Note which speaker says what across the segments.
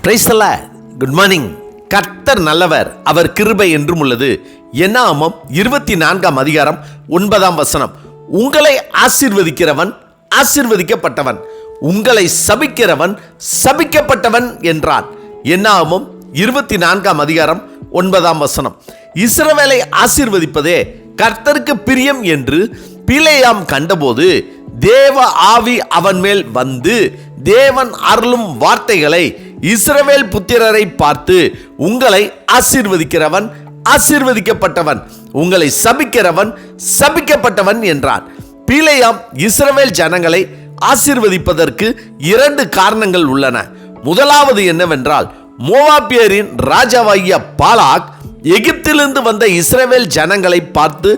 Speaker 1: Praise the Lord. Good morning. கர்த்தர் நல்லவர், அவர் கிருபை என்றும் உள்ளது. என்னாகமம் 24ஆம் அதிகாரம் 9ஆம் வசனம். உங்களை ஆசீர்வதிக்கிறவன் ஆசீர்வதிக்கப்பட்டவன், உங்களை சபிக்கிறவன் சபிக்கப்பட்டவன் என்றான். என்னாகமம் 24ஆம் அதிகாரம் 9ஆம் வசனம். இஸ்ரவேலை ஆசீர்வதிப்பதே கர்த்தருக்கு பிரியம் என்று பிலேயாம் கண்டபோது தேவ ஆவி அவன் மேல் வந்து தேவன் அருளும் வார்த்தைகளை இஸ்ரவேல் புத்திரரை பார்த்து, உங்களை ஆசீர்வதிக்கிறவன் ஆசீர்வதிக்கப்பட்டவன், உங்களை சபிக்கிறவன் சபிக்கப்பட்டவன் என்றான். பிலேயாம் இஸ்ரவேல் ஜனங்களை ஆசீர்வதிப்பதற்கு 2 காரணங்கள் உள்ளன. முதலாவது என்னவென்றால், மோவாபியரின் ராஜாவாகிய பாலாக் எகிப்திலிருந்து வந்த இஸ்ரவேல் ஜனங்களை பார்த்து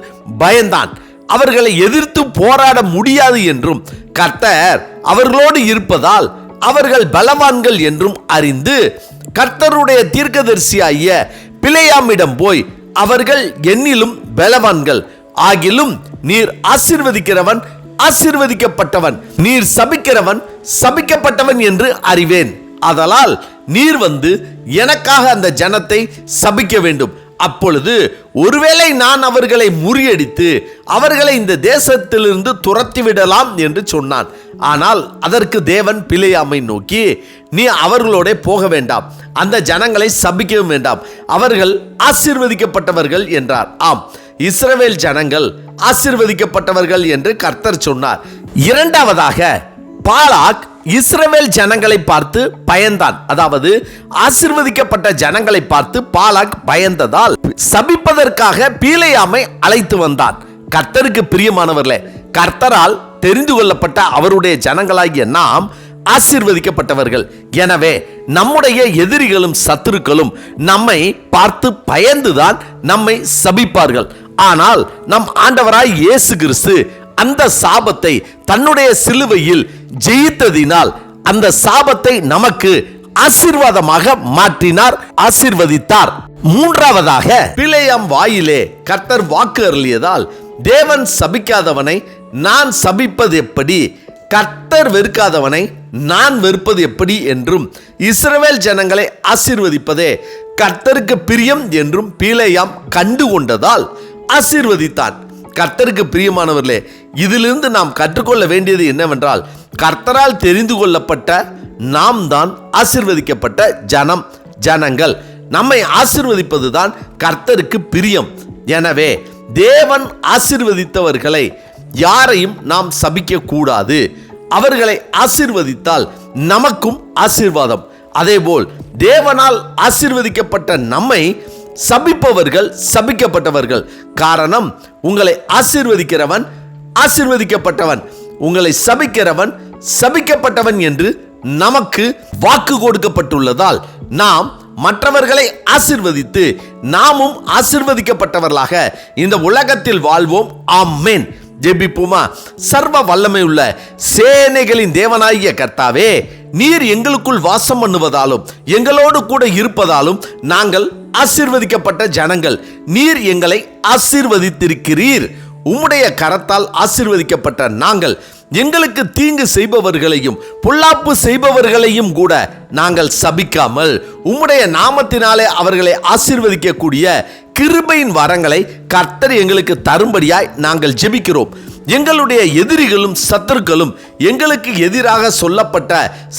Speaker 1: பயந்தான். அவர்களை எதிர்த்து போராட முடியாது என்றும் கர்த்தர் அவர்களோடு இருப்பதால் அவர்கள் பலவான்கள் என்றும் அறிந்து கர்த்தருடைய தீர்க்கதரிசியாகிய பிலேயாமிடம் போய், அவர்கள் என்னிலும் பலவான்கள் ஆகிலும் நீர் ஆசீர்வதிக்கிறவன் ஆசீர்வதிக்கப்பட்டவன், நீர் சபிக்கிறவன் சபிக்கப்பட்டவன் என்று அறிவேன். ஆதலால் நீர் வந்து எனக்காக அந்த ஜனத்தை சபிக்க வேண்டும். அப்பொழுது ஒருவேளை நான் அவர்களை முறியடித்து அவர்களை இந்த தேசத்திலிருந்து துரத்திவிடலாம் என்று சொன்னான். ஆனால் அதற்கு தேவன் பிலேயாமை நோக்கி, நீ அவர்களோட போக வேண்டாம், அந்த ஜனங்களை சபிக்கவும் வேண்டாம், அவர்கள் ஆசீர்வதிக்கப்பட்டவர்கள் என்றார். ஆம், இஸ்ரவேல் ஜனங்கள் ஆசீர்வதிக்கப்பட்டவர்கள் என்று கர்த்தர் சொன்னார். இரண்டாவதாக, பாலாக் இஸ்ரவேல் ஜனங்களை பார்த்து பயந்தான். அதாவது ஆசீர்வதிக்கப்பட்ட ஜனங்களை பார்த்து பாலாக் பயந்ததால் சபிப்பதற்காக பிலேயாமை அழைத்து வந்தான். கர்த்தருக்கு பிரியமானவர்களே, கர்த்தரால் தெரிந்து கொள்ளப்பட்ட அவருடைய ஜனங்களாகிய நாம் ஆசீர்வதிக்கப்பட்டவர்கள். எனவே நம்முடைய எதிரிகளும் சத்துருக்களும் நம்மை பார்த்து பயந்துதான் நம்மை சபிப்பார்கள். ஆனால் நம் ஆண்டவராய் இயேசு கிறிஸ்து அந்த சாபத்தை தன்னுடைய சிலுவையில் ஜெயித்ததினால் அந்த சாபத்தை நமக்கு ஆசீர்வாதமாக மாற்றினார், ஆசீர்வதித்தார். மூன்றாவதாக, பிலேயாம் வாயிலே கர்த்தர் வாக்கு அருளியதால், தேவன் சபிக்காதவனை நான் சபிப்பது எப்படி, கர்த்தர் வெறுக்காதவனை நான் வெறுப்பது எப்படி என்றும் இஸ்ரவேல் ஜனங்களை ஆசீர்வதிப்பதே கர்த்தருக்கு பிரியம் என்றும் பிலேயாம் கண்டு கொண்டதால் ஆசீர்வதித்தான். கர்த்தருக்கு பிரியமானவர்களே, இதிலிருந்து நாம் கற்றுக்கொள்ள வேண்டியது என்னவென்றால், கர்த்தரால் தெரிந்து கொள்ளப்பட்ட நாம் தான் ஆசீர்வதிக்கப்பட்ட ஜனங்கள். நம்மை ஆசீர்வதிப்பதுதான் கர்த்தருக்கு பிரியம். எனவே தேவன் ஆசீர்வதித்தவர்களை யாரையும் நாம் சபிக்க கூடாது. அவர்களை ஆசீர்வதித்தால் நமக்கும் ஆசீர்வாதம். அதேபோல் தேவனால் ஆசீர்வதிக்கப்பட்ட நம்மை சபிப்பவர்கள் சபிக்கப்பட்டவர்கள். காரணம், உங்களை ஆசீர்வதிக்கிறவன் ஆசீர்வதிக்கப்பட்டவன், உங்களை சபிக்கிறவன் சபிக்கப்பட்டவன் என்று நமக்கு வாக்கு கொடுக்கப்பட்டுள்ளதால் நாம் மற்றவர்களை ஆசீர்வதித்து நாமும் ஆசீர்வதிக்கப்பட்டவர்களாக இந்த உலகத்தில் வாழ்வோம். ஆமென். ஜெபிப்போமா. சர்வ வல்லமை உள்ள சேனைகளின் தேவனாகிய கர்த்தாவே, நீர் எங்களுக்குள் வாசம் பண்ணுவதாலும் எங்களோடு கூட இருப்பதாலும் நாங்கள் ஆசீர்வதிக்கப்பட்ட ஜனங்கள். நீர் எங்களை ஆசீர்வதித்திருக்கிறீர். உம்முடைய கரத்தால் ஆசீர்வதிக்கப்பட்ட நாங்கள் எங்களுக்கு தீங்கு செய்பவர்களையும் பொல்லாப்பு செய்பவர்களையும் கூட நாங்கள் சபிக்காமல் உம்முடைய நாமத்தினாலே அவர்களை ஆசீர்வதிக்கக்கூடிய கிருபையின் வரங்களை கர்த்தர் எங்களுக்கு தரும்படியாய் நாங்கள் ஜெபிக்கிறோம். எங்களுடைய எதிரிகளும் சத்துருக்களும் எங்களுக்கு எதிராக சொல்லப்பட்ட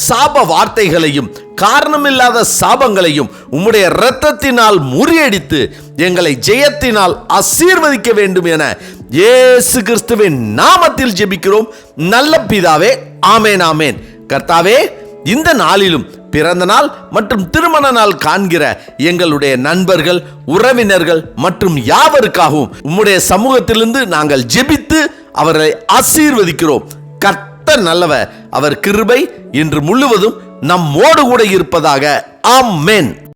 Speaker 1: சாப வார்த்தைகளையும் காரணமில்லாத சாபங்களையும் உம்முடைய இரத்தத்தினால் முறியடித்து எங்களை ஜெயத்தினால் ஆசீர்வதிக்க வேண்டும் என இயேசு கிறிஸ்துவின் நாமத்தில் ஜெபிக்கிறோம் நல்ல பிதாவே. ஆமேன், ஆமேன். கர்த்தாவே, இந்த நாளிலும் பிறந்த நாள் மற்றும் திருமண நாள் காண்கிற எங்களுடைய நண்பர்கள், உறவினர்கள் மற்றும் யாவருக்காகவும் உம்முடைய சமூகத்திலிருந்து நாங்கள் ஜெபித்து அவர்களை ஆசீர்வதிக்கிறோம். கர்த்தர் நல்லவர், அவர் கிருபை இன்று முழுவதும் நம்மோடு கூட இருப்பதாக. ஆமென்.